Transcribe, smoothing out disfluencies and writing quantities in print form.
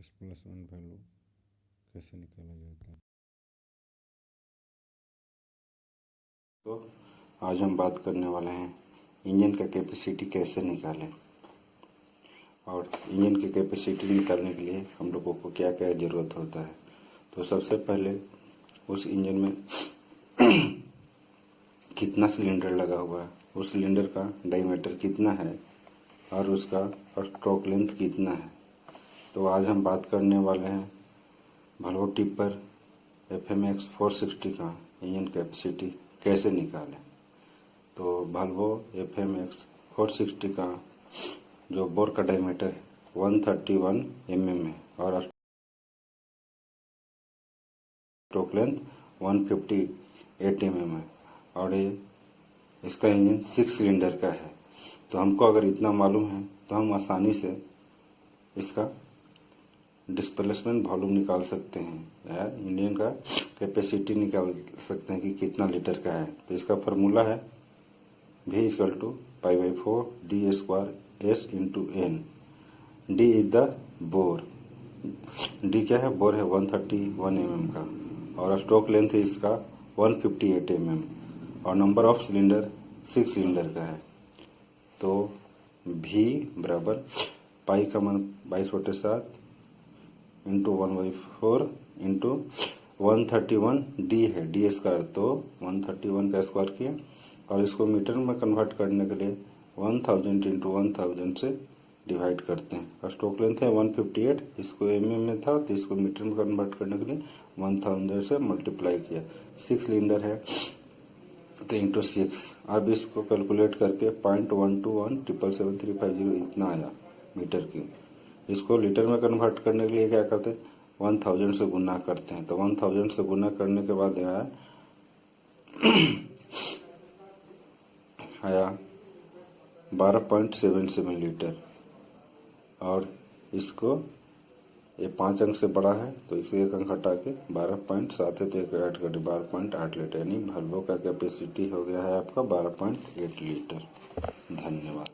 Displacement value कैसे निकाला जाता है। तो आज हम बात करने वाले हैं इंजन का कैपेसिटी कैसे निकालें, और इंजन की कैपेसिटी निकालने के लिए हम लोगों को क्या क्या ज़रूरत होता है। तो सबसे पहले उस इंजन में कितना सिलेंडर लगा हुआ है, उस सिलेंडर का डायमीटर कितना है और उसका स्ट्रोक लेंथ कितना है। तो आज हम बात करने वाले हैं वॉल्वो टिपर FMX 460 का इंजन कैपेसिटी कैसे निकालें। तो वॉल्वो FMX 460 का जो बोर का डायमीटर है 131 mm है और स्ट्रोक लेंथ 158 mm है, और ये इसका इंजन 6 सिलेंडर का है। तो हमको अगर इतना मालूम है तो हम आसानी से इसका डिस्प्लेसमेंट वॉल्यूम निकाल सकते हैं या इंजन का कैपेसिटी निकाल सकते हैं कि कितना लीटर का है। तो इसका फार्मूला है V = π/4 d² S × n। D is the bore, D क्या है, बोर है 131 mm का, और स्ट्रोक लेंथ है इसका 158 mm, और नंबर ऑफ सिलेंडर 6 सिलेंडर का है। तो V बराबर पाई का मान 22/7 इंटू 1/4 इंटू 131 D है, D स्क्वायर, तो 131 का स्क्वायर किया और इसको मीटर में कन्वर्ट करने के लिए 1000 इंटू 1000 से डिवाइड करते हैं। और स्ट्रोक लेंथ है 158, इसको mm में था तो इसको मीटर में कन्वर्ट करने के लिए 1000 से मल्टीप्लाई किया। 6 सिलेंडर है तो इंटू 6। अब इसको कैलकुलेट करके 0.121777350 इतना आया मीटर की। इसको लीटर में कन्वर्ट करने के लिए क्या करते हैं, 1000 से गुना करते हैं। तो 1000 से गुना करने के बाद आया 12.77 लीटर, और इसको ये 5 अंक से बड़ा है तो इसे 1 अंक हटा के 12.7 है तो 1 ऐड कर 12.8 लीटर, यानी वॉल्वो का कैपेसिटी हो गया है आपका 12.8 लीटर। धन्यवाद।